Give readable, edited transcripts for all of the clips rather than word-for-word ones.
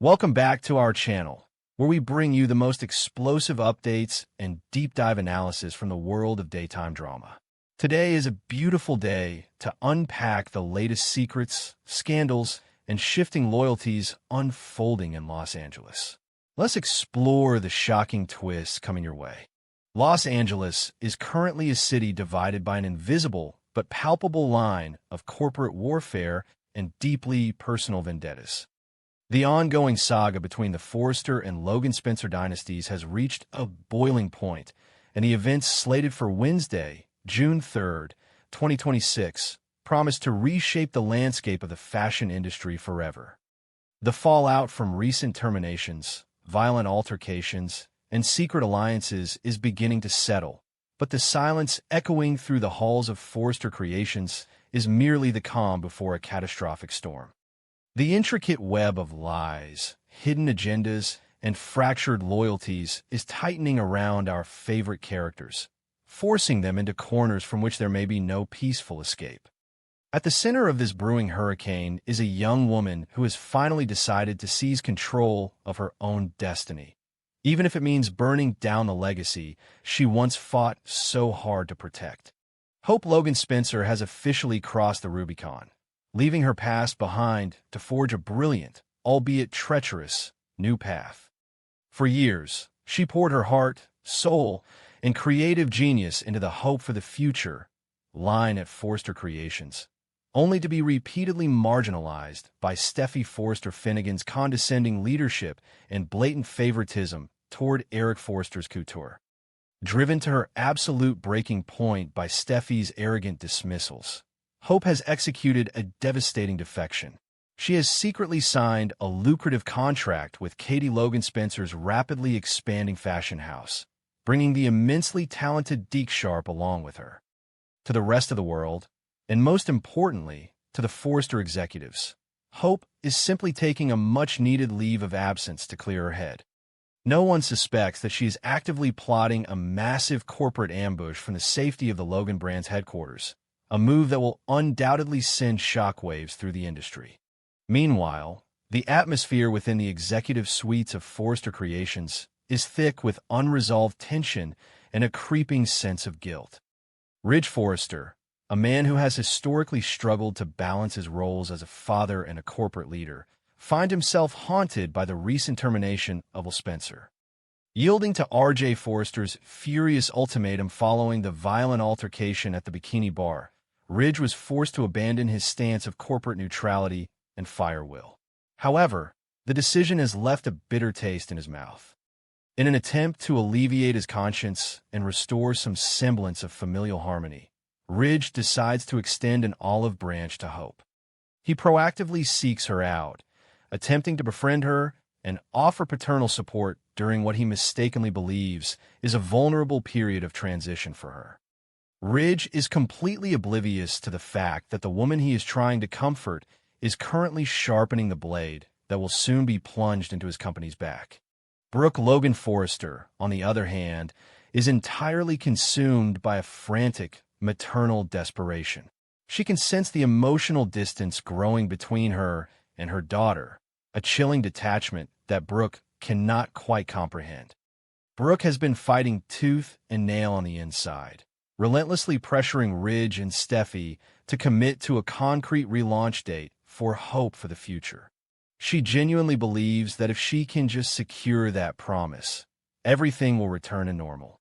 Welcome back to our channel, where we bring you the most explosive updates and deep dive analysis from the world of daytime drama. Today is a beautiful day to unpack the latest secrets, scandals, and shifting loyalties unfolding in Los Angeles. Let's explore the shocking twists coming your way. Los Angeles is currently a city divided by an invisible but palpable line of corporate warfare and deeply personal vendettas. The ongoing saga between the Forrester and Logan Spencer dynasties has reached a boiling point, and the events slated for Wednesday, June 3rd, 2026, promise to reshape the landscape of the fashion industry forever. The fallout from recent terminations, violent altercations, and secret alliances is beginning to settle, but the silence echoing through the halls of Forrester Creations is merely the calm before a catastrophic storm. The intricate web of lies, hidden agendas, and fractured loyalties is tightening around our favorite characters, forcing them into corners from which there may be no peaceful escape. At the center of this brewing hurricane is a young woman who has finally decided to seize control of her own destiny, even if it means burning down the legacy she once fought so hard to protect. Hope Logan Spencer has officially crossed the Rubicon, leaving her past behind to forge a brilliant, albeit treacherous, new path. For years, she poured her heart, soul, and creative genius into the hope for the future line at Forrester Creations, only to be repeatedly marginalized by Steffy Forrester Finnegan's condescending leadership and blatant favoritism toward Eric Forrester's couture. Driven to her absolute breaking point by Steffy's arrogant dismissals, Hope has executed a devastating defection. She has secretly signed a lucrative contract with Katie Logan Spencer's rapidly expanding fashion house, bringing the immensely talented Deke Sharp along with her. To the rest of the world, and most importantly, to the Forrester executives, Hope is simply taking a much-needed leave of absence to clear her head. No one suspects that she is actively plotting a massive corporate ambush from the safety of the Logan brand's headquarters, a move that will undoubtedly send shockwaves through the industry. Meanwhile, the atmosphere within the executive suites of Forrester Creations is thick with unresolved tension and a creeping sense of guilt. Ridge Forrester, a man who has historically struggled to balance his roles as a father and a corporate leader, finds himself haunted by the recent termination of Will Spencer. Yielding to R.J. Forrester's furious ultimatum following the violent altercation at the Bikini Bar, Ridge was forced to abandon his stance of corporate neutrality and fire Will. However, the decision has left a bitter taste in his mouth. In an attempt to alleviate his conscience and restore some semblance of familial harmony, Ridge decides to extend an olive branch to Hope. He proactively seeks her out, attempting to befriend her and offer paternal support during what he mistakenly believes is a vulnerable period of transition for her. Ridge is completely oblivious to the fact that the woman he is trying to comfort is currently sharpening the blade that will soon be plunged into his company's back. Brooke Logan Forrester, on the other hand, is entirely consumed by a frantic, maternal desperation. She can sense the emotional distance growing between her and her daughter, a chilling detachment that Brooke cannot quite comprehend. Brooke has been fighting tooth and nail on the inside, relentlessly pressuring Ridge and Steffy to commit to a concrete relaunch date for Hope for the future. She genuinely believes that if she can just secure that promise, everything will return to normal.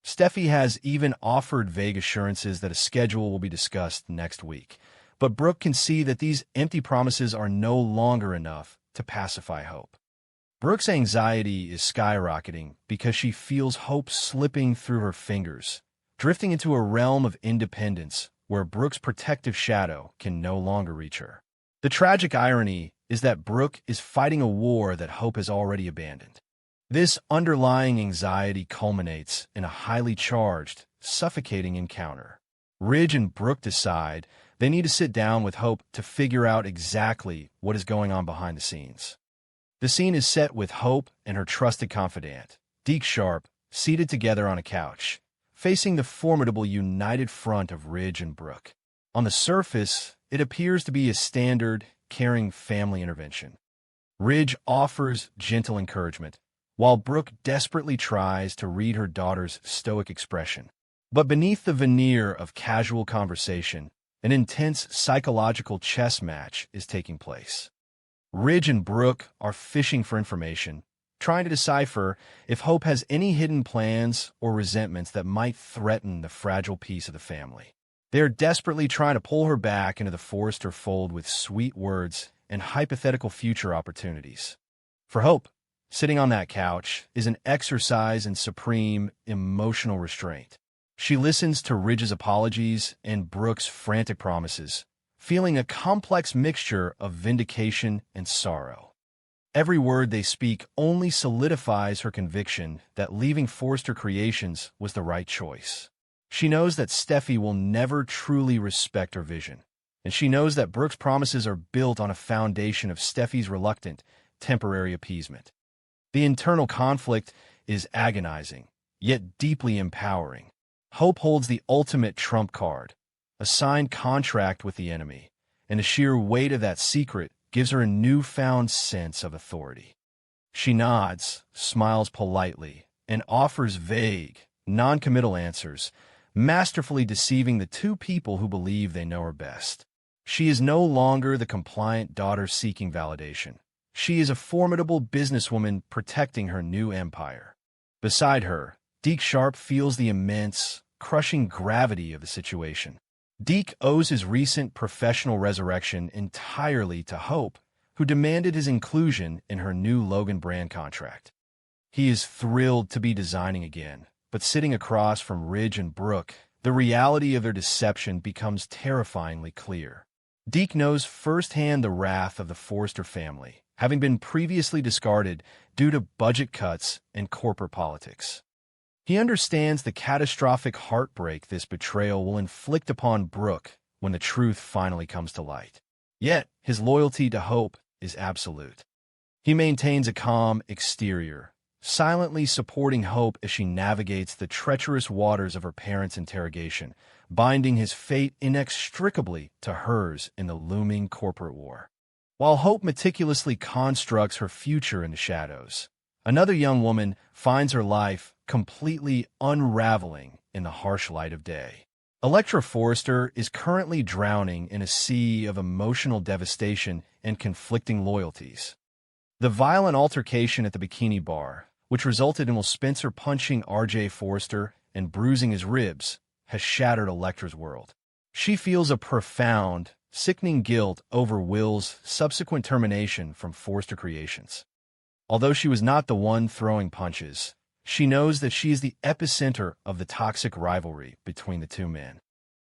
Steffy has even offered vague assurances that a schedule will be discussed next week, but Brooke can see that these empty promises are no longer enough to pacify Hope. Brooke's anxiety is skyrocketing because she feels Hope slipping through her fingers, drifting into a realm of independence where Brooke's protective shadow can no longer reach her. The tragic irony is that Brooke is fighting a war that Hope has already abandoned. This underlying anxiety culminates in a highly charged, suffocating encounter. Ridge and Brooke decide they need to sit down with Hope to figure out exactly what is going on behind the scenes. The scene is set with Hope and her trusted confidant, Deke Sharp, seated together on a couch, facing the formidable united front of Ridge and Brooke. On the surface, it appears to be a standard, caring family intervention. Ridge offers gentle encouragement, while Brooke desperately tries to read her daughter's stoic expression. But beneath the veneer of casual conversation, an intense psychological chess match is taking place. Ridge and Brooke are fishing for information, trying to decipher if Hope has any hidden plans or resentments that might threaten the fragile peace of the family. They are desperately trying to pull her back into the Forrester fold with sweet words and hypothetical future opportunities. For Hope, sitting on that couch is an exercise in supreme emotional restraint. She listens to Ridge's apologies and Brooke's frantic promises, feeling a complex mixture of vindication and sorrow. Every word they speak only solidifies her conviction that leaving Forrester Creations was the right choice. She knows that Steffy will never truly respect her vision, and she knows that Brooke's promises are built on a foundation of Steffy's reluctant, temporary appeasement. The internal conflict is agonizing, yet deeply empowering. Hope holds the ultimate trump card, a signed contract with the enemy, and the sheer weight of that secret gives her a newfound sense of authority. She nods, smiles politely, and offers vague, non-committal answers, masterfully deceiving the two people who believe they know her best. She is no longer the compliant daughter seeking validation. She is a formidable businesswoman protecting her new empire. Beside her, Deke Sharp feels the immense, crushing gravity of the situation. Deke owes his recent professional resurrection entirely to Hope, who demanded his inclusion in her new Logan brand contract. He is thrilled to be designing again, but sitting across from Ridge and Brooke, the reality of their deception becomes terrifyingly clear. Deke knows firsthand the wrath of the Forrester family, having been previously discarded due to budget cuts and corporate politics. He understands the catastrophic heartbreak this betrayal will inflict upon Brooke when the truth finally comes to light. Yet, his loyalty to Hope is absolute. He maintains a calm exterior, silently supporting Hope as she navigates the treacherous waters of her parents' interrogation, binding his fate inextricably to hers in the looming corporate war. While Hope meticulously constructs her future in the shadows, another young woman finds her life completely unraveling in the harsh light of day. Electra Forrester is currently drowning in a sea of emotional devastation and conflicting loyalties. The violent altercation at the bikini bar, which resulted in Will Spencer punching R.J. Forrester and bruising his ribs, has shattered Electra's world. She feels a profound, sickening guilt over Will's subsequent termination from Forrester Creations. Although she was not the one throwing punches, she knows that she is the epicenter of the toxic rivalry between the two men.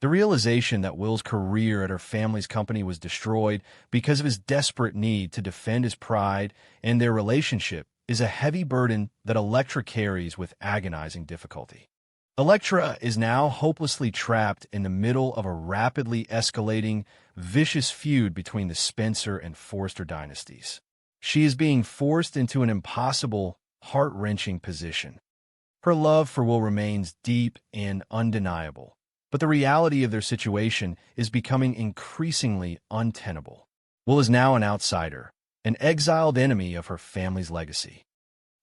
The realization that Will's career at her family's company was destroyed because of his desperate need to defend his pride and their relationship is a heavy burden that Electra carries with agonizing difficulty. Electra is now hopelessly trapped in the middle of a rapidly escalating, vicious feud between the Spencer and Forrester dynasties. She is being forced into an impossible, heart-wrenching position. Her love for Will remains deep and undeniable, but the reality of their situation is becoming increasingly untenable. Will is now an outsider, an exiled enemy of her family's legacy.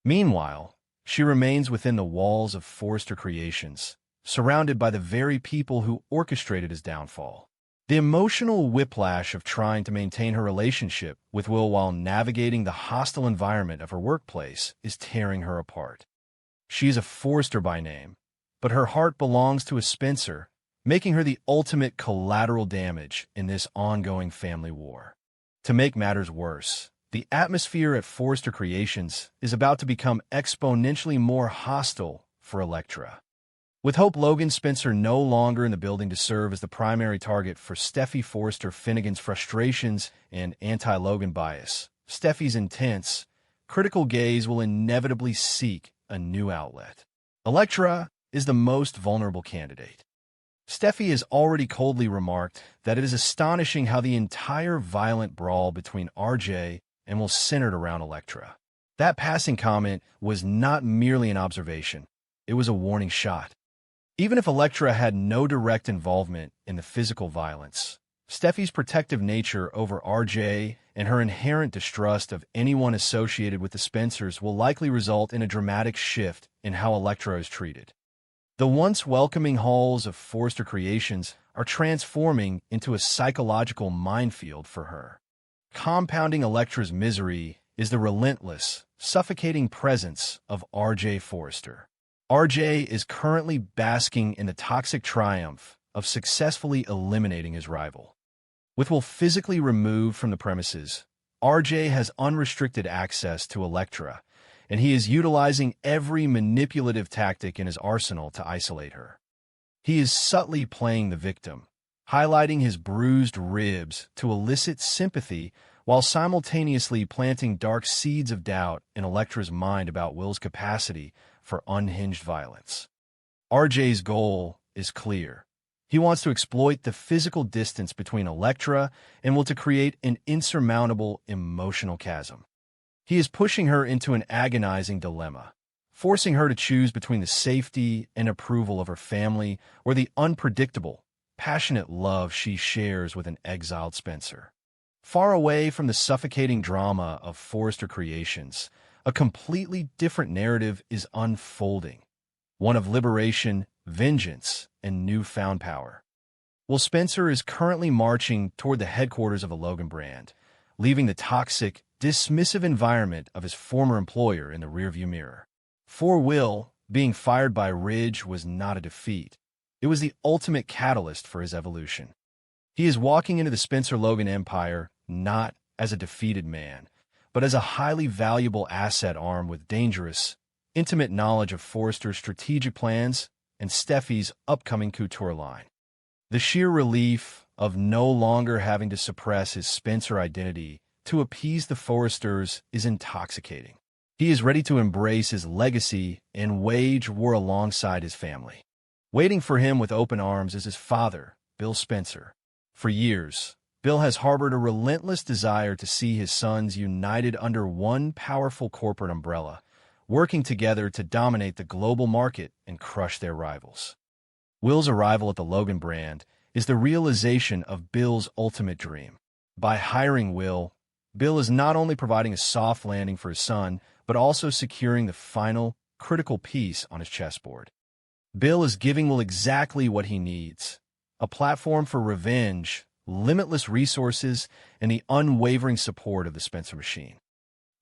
Meanwhile, she remains within the walls of Forrester Creations, surrounded by the very people who orchestrated his downfall. The emotional whiplash of trying to maintain her relationship with Will while navigating the hostile environment of her workplace is tearing her apart. She is a Forrester by name, but her heart belongs to a Spencer, making her the ultimate collateral damage in this ongoing family war. To make matters worse, the atmosphere at Forrester Creations is about to become exponentially more hostile for Electra. With Hope Logan Spencer no longer in the building to serve as the primary target for Steffy Forrester Finnegan's frustrations and anti-Logan bias, Steffy's intense, critical gaze will inevitably seek a new outlet. Electra is the most vulnerable candidate. Steffy has already coldly remarked that it is astonishing how the entire violent brawl between RJ and Will centered around Electra. That passing comment was not merely an observation, it was a warning shot. Even if Electra had no direct involvement in the physical violence, Steffi's protective nature over RJ and her inherent distrust of anyone associated with the Spencers will likely result in a dramatic shift in how Elektra is treated. The once welcoming halls of Forrester Creations are transforming into a psychological minefield for her. Compounding Elektra's misery is the relentless, suffocating presence of RJ Forrester. RJ is currently basking in the toxic triumph of successfully eliminating his rival. With Will physically removed from the premises, RJ has unrestricted access to Elektra, and he is utilizing every manipulative tactic in his arsenal to isolate her. He is subtly playing the victim, highlighting his bruised ribs to elicit sympathy while simultaneously planting dark seeds of doubt in Elektra's mind about Will's capacity for unhinged violence. RJ's goal is clear. He wants to exploit the physical distance between Elektra and Will to create an insurmountable emotional chasm. He is pushing her into an agonizing dilemma, forcing her to choose between the safety and approval of her family or the unpredictable, passionate love she shares with an exiled Spencer. Far away from the suffocating drama of Forrester Creations, a completely different narrative is unfolding, one of liberation, vengeance, and newfound power. Will Spencer is currently marching toward the headquarters of the Logan brand, leaving the toxic, dismissive environment of his former employer in the rearview mirror. For Will, being fired by Ridge was not a defeat. It was the ultimate catalyst for his evolution. He is walking into the Spencer-Logan empire not as a defeated man, but as a highly valuable asset armed with dangerous, intimate knowledge of Forrester's strategic plans and Steffi's upcoming couture line. The sheer relief of no longer having to suppress his Spencer identity to appease the Forresters is intoxicating. He is ready to embrace his legacy and wage war alongside his family. Waiting for him with open arms is his father, Bill Spencer. For years, Bill has harbored a relentless desire to see his sons united under one powerful corporate umbrella, working together to dominate the global market and crush their rivals. Will's arrival at the Logan brand is the realization of Bill's ultimate dream. By hiring Will, Bill is not only providing a soft landing for his son, but also securing the final, critical piece on his chessboard. Bill is giving Will exactly what he needs: a platform for revenge, limitless resources, and the unwavering support of the Spencer machine.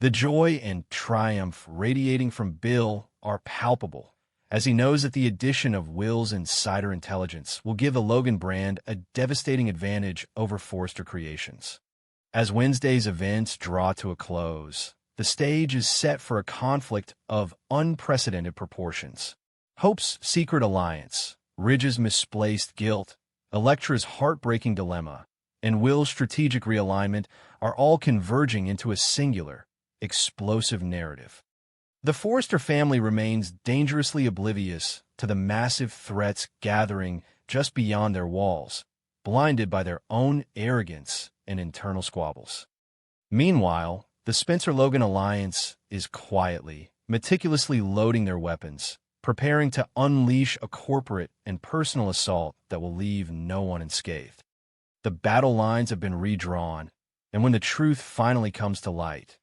The joy and triumph radiating from Bill are palpable, as he knows that the addition of Will's insider intelligence will give the Logan brand a devastating advantage over Forrester Creations. As Wednesday's events draw to a close, the stage is set for a conflict of unprecedented proportions. Hope's secret alliance, Ridge's misplaced guilt, Elektra's heartbreaking dilemma, and Will's strategic realignment are all converging into a singular, explosive narrative. The Forrester family remains dangerously oblivious to the massive threats gathering just beyond their walls, blinded by their own arrogance and internal squabbles. Meanwhile, the Spencer-Logan alliance is quietly, meticulously loading their weapons, preparing to unleash a corporate and personal assault that will leave no one unscathed. The battle lines have been redrawn, and when the truth finally comes to light,